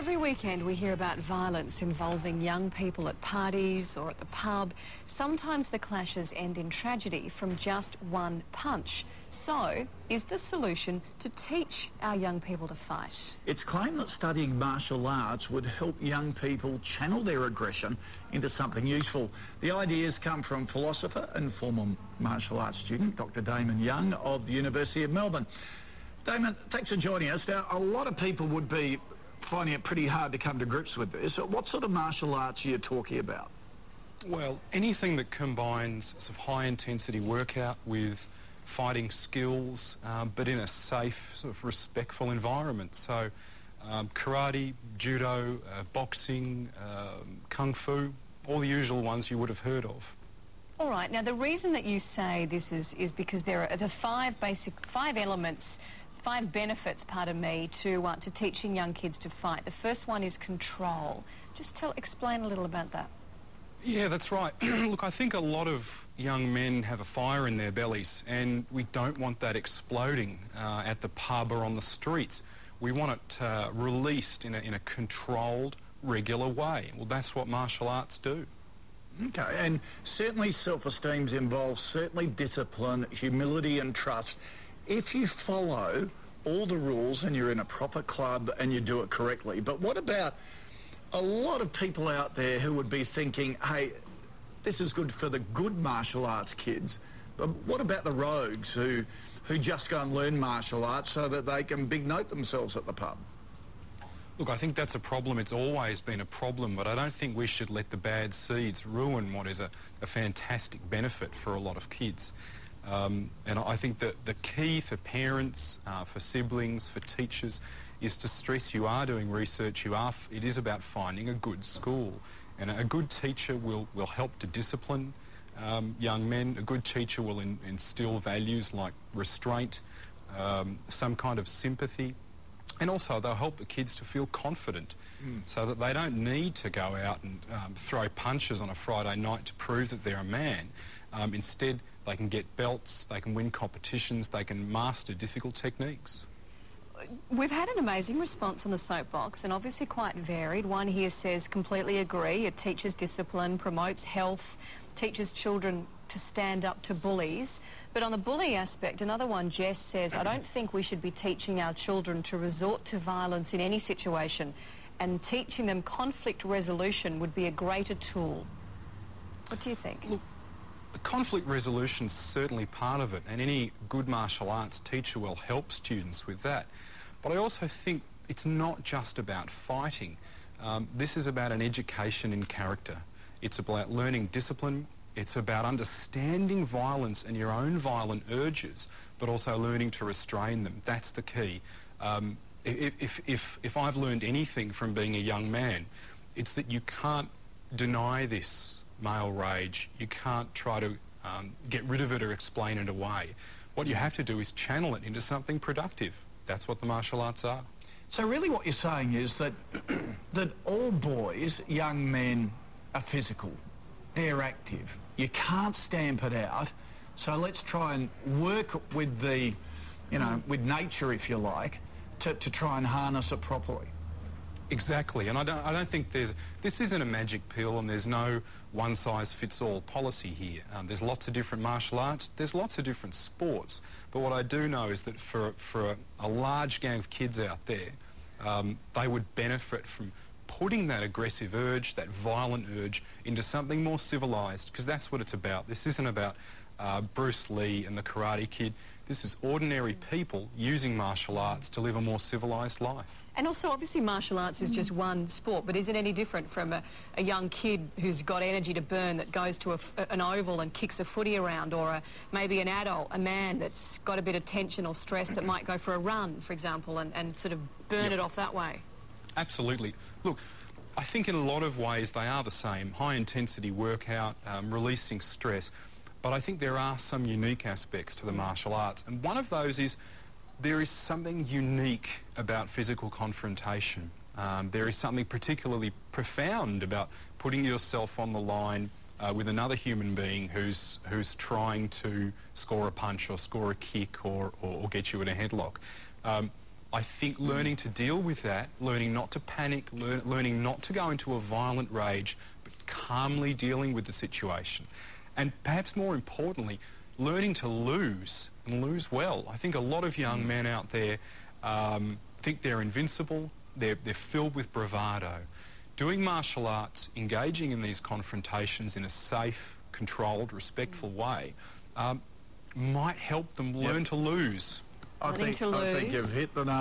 Every weekend we hear about violence involving young people at parties or at the pub. Sometimes the clashes end in tragedy from just one punch. So, is the solution to teach our young people to fight? It's claimed that studying martial arts would help young people channel their aggression into something useful. The ideas come from philosopher and former martial arts student Dr. Damon Young of the University of Melbourne. Damon, thanks for joining us. Now, a lot of people would be finding it pretty hard to come to grips with this. What sort of martial arts are you talking about? Well, anything that combines sort of high-intensity workout with fighting skills, but in a safe, sort of respectful environment. So karate, judo, boxing, kung fu, all the usual ones you would have heard of. All right, now the reason that you say this is because there are the five elements, five benefits, pardon me, to teaching young kids to fight. The first one is control. Just explain a little about that. Yeah, that's right. Look, I think a lot of young men have a fire in their bellies, and we don't want that exploding at the pub or on the streets. We want it released in a controlled, regular way. Well, that's what martial arts do. Okay, and certainly self-esteem's involved, certainly discipline, humility and trust. If you follow all the rules and you're in a proper club and you do it correctly. But what about a lot of people out there who would be thinking, hey, this is good for the good martial arts kids, but what about the rogues who just go and learn martial arts so that they can big note themselves at the pub? Look, I think that's a problem. It's always been a problem, but I don't think we should let the bad seeds ruin what is a fantastic benefit for a lot of kids. And I think that the key for parents, for siblings, for teachers, is to stress you are doing research, it is about finding a good school. And a good teacher will help to discipline young men. A good teacher will instill values like restraint, some kind of sympathy. And also they'll help the kids to feel confident so that they don't need to go out and throw punches on a Friday night to prove that they're a man. Instead, they can get belts, they can win competitions, they can master difficult techniques. We've had an amazing response on the soapbox, and obviously quite varied. One here says, completely agree, it teaches discipline, promotes health, teaches children to stand up to bullies. But on the bully aspect, another one, Jess, says, I don't think we should be teaching our children to resort to violence in any situation, and teaching them conflict resolution would be a greater tool. What do you think? Look, conflict resolution is certainly part of it, and any good martial arts teacher will help students with that. But I also think it's not just about fighting. This is about an education in character. It's about learning discipline. It's about understanding violence and your own violent urges, but also learning to restrain them. That's the key. If I've learned anything from being a young man, it's that you can't deny this male rage. You can't try to get rid of it or explain it away. What you have to do is channel it into something productive. That's what the martial arts are. So really what you're saying is that that all boys, young men, are physical. They're active. You can't stamp it out. So let's try and work with the, with nature, if you like, to try and harness it properly. Exactly, and I don't think this isn't a magic pill, and there's no one-size-fits-all policy here. There's lots of different martial arts, there's lots of different sports, but what I do know is that for a large gang of kids out there, they would benefit from putting that aggressive urge, that violent urge, into something more civilised, because that's what it's about. This isn't about Bruce Lee and the Karate Kid. This is ordinary people using martial arts to live a more civilised life. And also, obviously, martial arts is just one sport, but is it any different from a young kid who's got energy to burn that goes to an oval and kicks a footy around, or maybe an adult, a man that's got a bit of tension or stress that might go for a run, for example, and sort of burn it off that way? Absolutely. Look, I think in a lot of ways they are the same. High-intensity workout, releasing stress. But I think there are some unique aspects to the martial arts, and one of those is there is something unique about physical confrontation. There is something particularly profound about putting yourself on the line with another human being who's trying to score a punch or score a kick or get you in a headlock. I think learning to deal with that, learning not to panic, learning not to go into a violent rage, but calmly dealing with the situation. And perhaps more importantly, learning to lose and lose well. I think a lot of young men out there think they're invincible, they're filled with bravado. Doing martial arts, engaging in these confrontations in a safe, controlled, respectful way might help them learn to lose. I think you've hit the nail